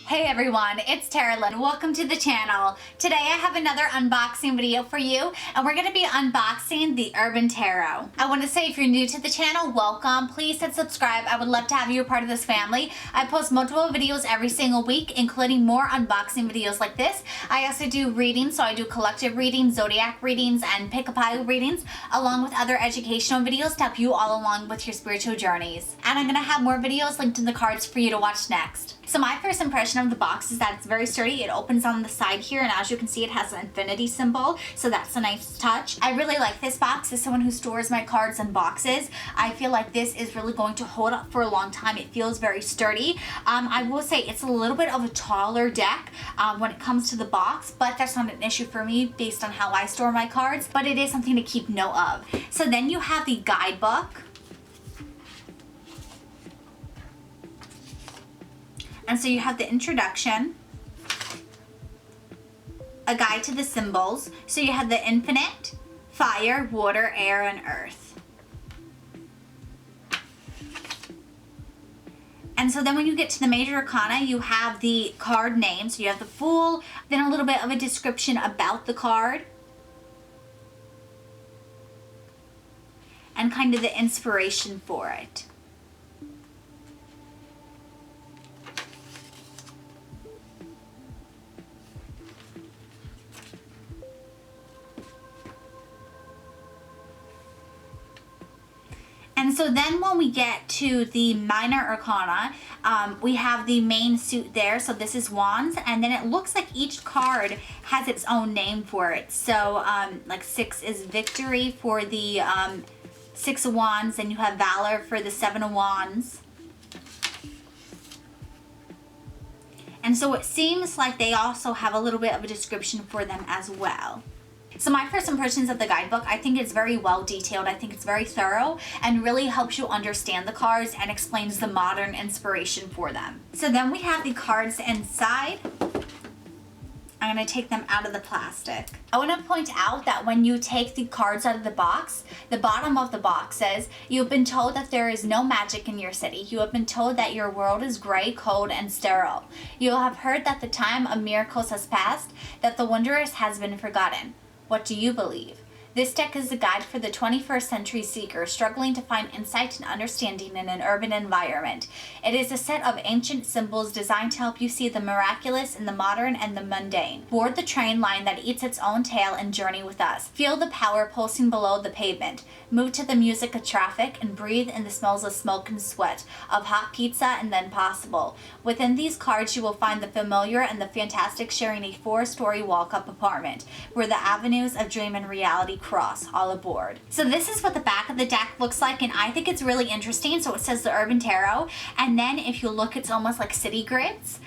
Hey everyone, it's Carolyn. Welcome to the channel. Today I have another unboxing video for you, and we're going to be unboxing the Urban Tarot. I want to say if you're new to the channel, welcome. Please hit subscribe. I would love to have you a part of this family. I post multiple videos every single week, including more unboxing videos like this. I also do readings, so I do collective readings, zodiac readings, and pick-a-pile readings, along with other educational videos to help you all along with your spiritual journeys. And I'm going to have more videos linked in the cards for you to watch next. So my first impression of the box is that it's very sturdy. It opens on the side here, and as you can see, it has an infinity symbol, so that's a nice touch. I really like this box. As someone who stores my cards in boxes, I feel like this is really going to hold up for a long time. It feels very sturdy. I will say it's a little bit of a taller deck when it comes to the box, but that's not an issue for me based on how I store my cards, but it is something to keep note of. So then you have the guidebook. And so you have the introduction, a guide to the symbols. So you have the infinite, fire, water, air, and earth. And so then when you get to the major arcana, you have the card name. So you have the Fool, then a little bit of a description about the card, and kind of the inspiration for it. And so then when we get to the minor arcana, we have the main suit there. So this is Wands, and then it looks like each card has its own name for it. So like 6 is Victory for the 6 of Wands, and you have Valor for the 7 of Wands. And so it seems like they also have a little bit of a description for them as well. So my first impressions of the guidebook, I think it's very well detailed. I think it's very thorough and really helps you understand the cards and explains the modern inspiration for them. So then we have the cards inside. I'm going to take them out of the plastic. I want to point out that when you take the cards out of the box, the bottom of the box says, "You've been told that there is no magic in your city. You have been told that your world is gray, cold, and sterile. You have heard that the time of miracles has passed, that the wondrous has been forgotten. What do you believe?" This deck is a guide for the 21st century seeker struggling to find insight and understanding in an urban environment. It is a set of ancient symbols designed to help you see the miraculous in the modern and the mundane. Board the train line that eats its own tail and journey with us. Feel the power pulsing below the pavement. Move to the music of traffic and breathe in the smells of smoke and sweat, of hot pizza and the impossible. Within these cards, you will find the familiar and the fantastic, sharing a 4-story walk-up apartment where the avenues of dream and reality cross. All aboard. So this is what the back of the deck looks like, and I think it's really interesting. So it says the Urban Tarot, and then if you look, it's almost like city grids.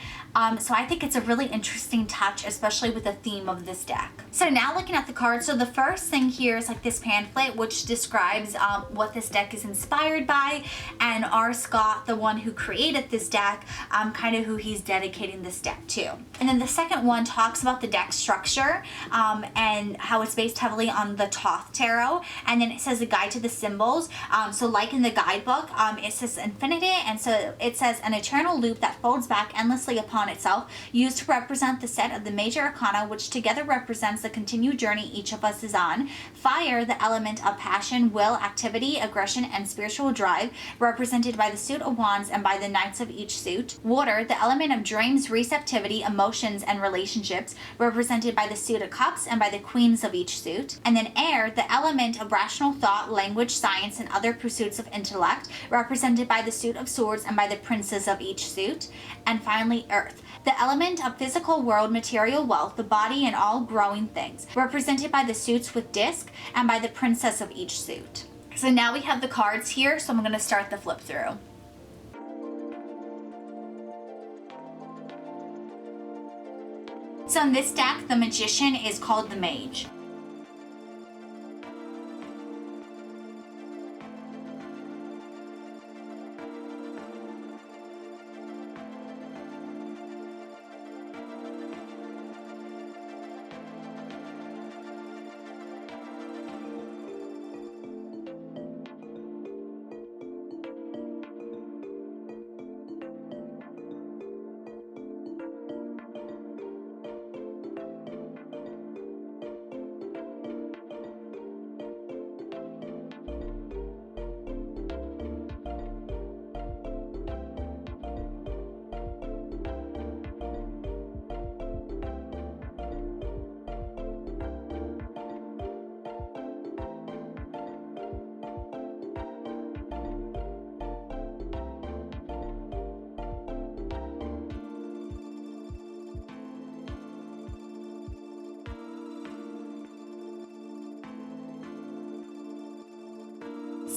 So I think it's a really interesting touch, especially with the theme of this deck. So now looking at the cards, so the first thing here is like this pamphlet, which describes what this deck is inspired by, and R. Scott, the one who created this deck, kind of who he's dedicating this deck to. And then the second one talks about the deck structure and how it's based heavily on the Thoth Tarot. And then it says a guide to the symbols. So like in the guidebook, it says infinity, and so it says an eternal loop that folds back endlessly upon itself, used to represent the set of the major arcana, which together represents the continued journey each of us is on. Fire, the element of passion, will, activity, aggression, and spiritual drive, represented by the suit of Wands and by the knights of each suit. Water, the element of dreams, receptivity, emotions, and relationships, represented by the suit of Cups and by the queens of each suit. And then air, the element of rational thought, language, science, and other pursuits of intellect, represented by the suit of Swords and by the princes of each suit. And finally, earth, the element of physical world, material wealth, the body, and all growing things, represented by the suits with disc and by the princess of each suit. So now we have the cards here, so I'm going to start the flip through. So in this deck, the magician is called the Mage.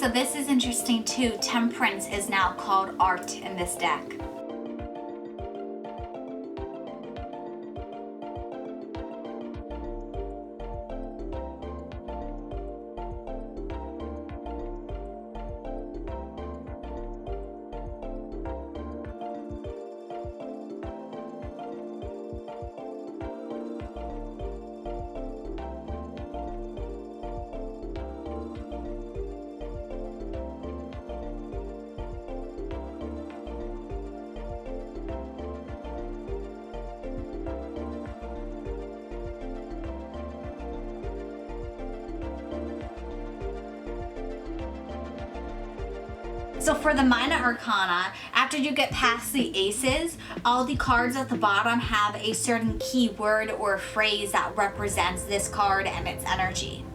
So this is interesting too. Temperance is now called art in this deck. So for the minor arcana, after you get past the aces, all the cards at the bottom have a certain keyword or phrase that represents this card and its energy.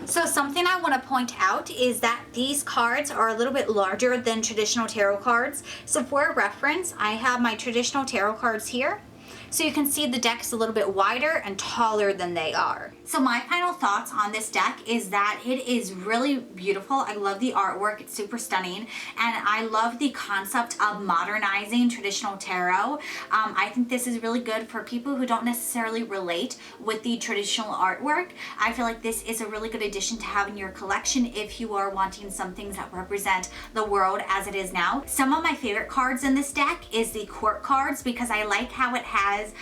So something I want to point out is that these cards are a little bit larger than traditional tarot cards. So for reference, I have my traditional tarot cards here. So you can see the deck is a little bit wider and taller than they are. So my final thoughts on this deck is that it is really beautiful. I love the artwork, it's super stunning. And I love the concept of modernizing traditional tarot. I think this is really good for people who don't necessarily relate with the traditional artwork. I feel like this is a really good addition to have in your collection if you are wanting some things that represent the world as it is now. Some of my favorite cards in this deck is the court cards because I like how it has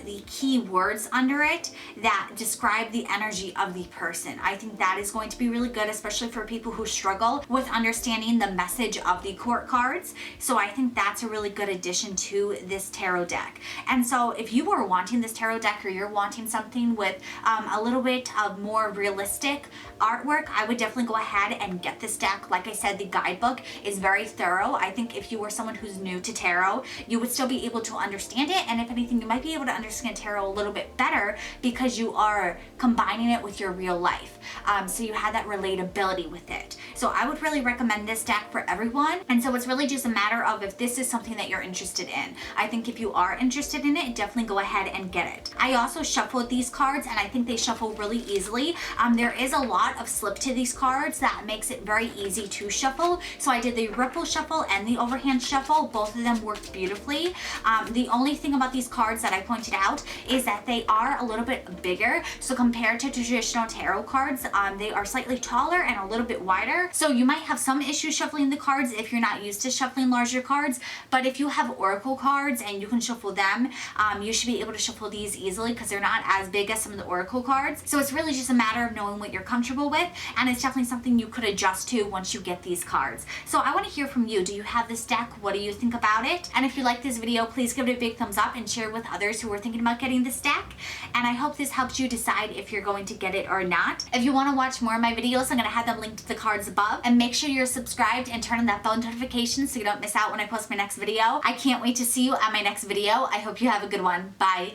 the key words under it that describe the energy of the person. I think that is going to be really good, especially for people who struggle with understanding the message of the court cards. So I think that's a really good addition to this tarot deck. And so if you are wanting this tarot deck or you're wanting something with a little bit of more realistic artwork, I would definitely go ahead and get this deck. Like I said, the guidebook is very thorough. I think if you were someone who's new to tarot, you would still be able to understand it, and if anything, you might be able to understand tarot a little bit better because you are combining it with your real life. So you have that relatability with it. So I would really recommend this deck for everyone. And so it's really just a matter of if this is something that you're interested in. I think if you are interested in it, definitely go ahead and get it. I also shuffled these cards and I think they shuffle really easily. There is a lot of slip to these cards that makes it very easy to shuffle. So I did the ripple shuffle and the overhand shuffle. Both of them worked beautifully. The only thing about these cards that I pointed out is that they are a little bit bigger. So compared to traditional tarot cards, they are slightly taller and a little bit wider. So you might have some issues shuffling the cards if you're not used to shuffling larger cards, but if you have oracle cards and you can shuffle them, you should be able to shuffle these easily because they're not as big as some of the oracle cards. So it's really just a matter of knowing what you're comfortable with, and it's definitely something you could adjust to once you get these cards. So I want to hear from you. Do you have this deck? What do you think about it? And if you like this video, please give it a big thumbs up and share it with others who are thinking about getting this deck. And I hope this helps you decide if you're going to get it or not. If you want to watch more of my videos, I'm going to have them linked to the cards above. And make sure you're subscribed and turn on that bell notification so you don't miss out when I post my next video. I can't wait to see you on my next video. I hope you have a good one. Bye.